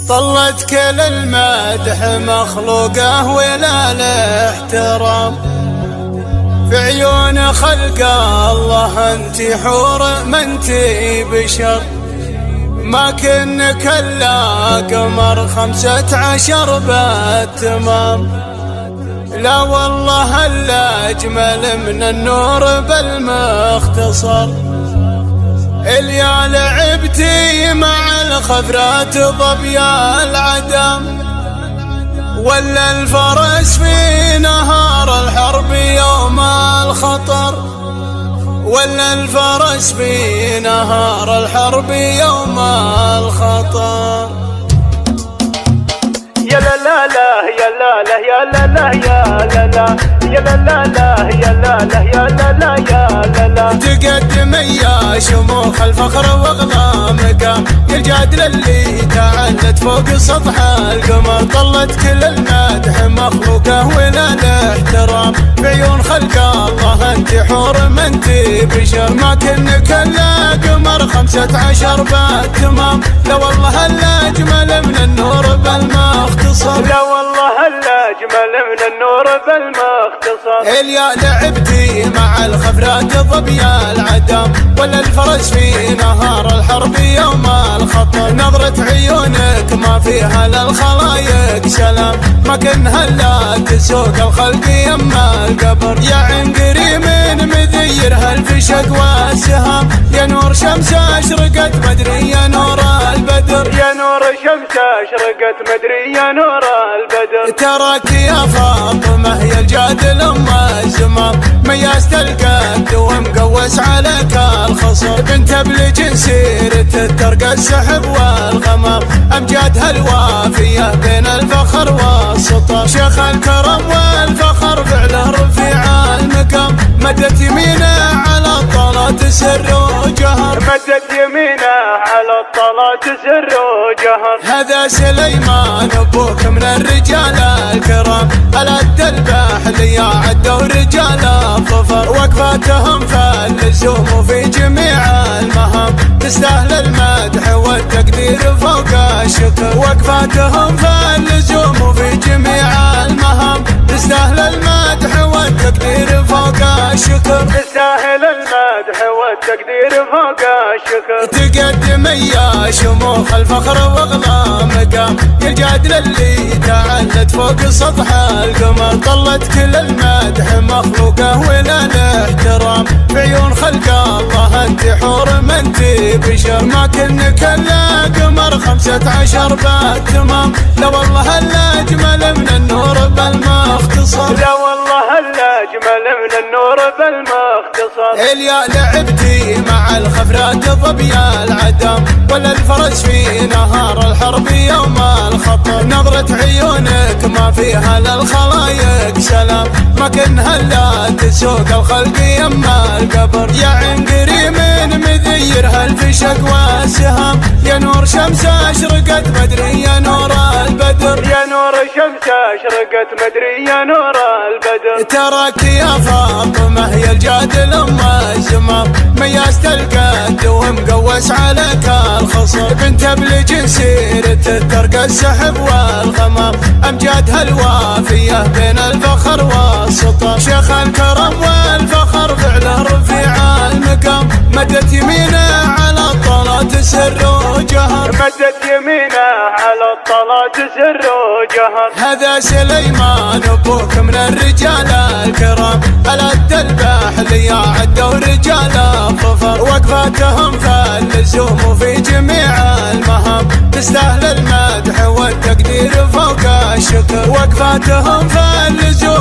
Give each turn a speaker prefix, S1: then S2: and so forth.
S1: طلت كل المدح مخلوقه ولا الاحترام، في عيون خلق الله انتي حور ما انتي بشر، ما كنك الا قمر 15 بالتمام، لا والله الا اجمل من النور بالمختصر. اليا لعبتي مع الخفرات ضبيا العدم، ولا الفرس في نهار الحرب يوم الخطر، ولا الفرس في نهار الحرب يوم الخطر.
S2: يا لا لا لا يا لا لا يا لا لا يا لا لا يا لا لا لا يا لا لا يا لا لا يا لا لا.
S1: تقدم يا شموخ الفخر واغلى مقام، يا الجادل اللي تعلت فوق سطح القمر، طلت كل المدح مخلوقه ولا الاحترام، بعيون خلق الله انت حور ما انت بشر، ما كنك الا قمر 15 بالتمام، لا والله الا اجمل من النور بالمختصر،
S2: لا والله الا اجمل من النور بالمختصر.
S1: اليا لعبتي مع الخفرات ضبيا العدم، ولا الفرس في نهار الحرب يوم الخطر، نظرة عيونك ما فيها للخلايق سلام، ما كنها الا تسوق الخلق يما القبر، يا عنقري من مذيرها الفشق والسهام، يا نور شمس اشرقت مدري يا نور البدر،
S2: يا نور شمس اشرقت مدري يا نور البدر.
S1: تراك يا فاطمة يا الجادل ام الزمام، ميزت القد ومقوس عليك الخصر، بنت بلج سيرة ترقى السحب والغمام، امجادها الوافية بين الفخر والسطر، شيخ الكرم والفخر فعله رفيع المقام، مدت يمينه على الطلات سر وجهر،
S2: مدت يمينه على الطلات سر وجهر.
S1: هذا سليمان ابوك من الرجال الكرام، الأد البحلي عدوا رجال الظفر، وقفاتهم فاللزوم وفي جميع المهام، تستاهل المدح والتقدير فوق الشكر، وقفاتهم فاللزوم وفي جميع المهام، تستاهل المدح والتقدير فوق الشكر،
S2: تستاهل المدح والتقدير فوق الشكر.
S1: تقدم يا شموخ الفخر واغلى مقام، يا الجادل اللي تعلت فوق سطح القمر، طلت كل المدح مخلوقه ولا الاحترام، بعيون خلق الله انت حور ما انت بشر، ما كنك الا قمر 15 بالتمام، لا والله الا اجمل من النور بالمختصر،
S2: لا والله الا اجمل من النور بالمختصر.
S1: اليا لعبتي مع الخفرات ضبيا العدم، ولا الفرس في نهار الحرب يوم الخطر، نظرة عيونك ما فيها للخلايق سلام، ما كنها الا تسوق الخلق يما القبر، يا عنقري من مذيرها الفشق والسهام، يا نور شمس اشرقت مدري يا نور البدر،
S2: يا نور شمس اشرقت مدري يا نور البدر.
S1: تراك يا فاطمة يا الجادل ام الزمام، ميزت القد ومقوس عليك الخصر، بنت بلج سيرة ترقى السحب والغمام، امجادها الوافية بين الفخر والسطر، شيخ الكرم والفخر فعله رفيع المقام، مدت يمينه على الطلات سر وجهر،
S2: مدت يمينه على الطلات سر وجهر.
S1: هذا سليمان ابوك من الرجال الكرام، الأد البحلي عدوا رجال الظفر، وقفاتهم فاللزوم وفي جميع المهام، تستاهل المدح والتقدير فوق الشكر، وقفاتهم فاللزوم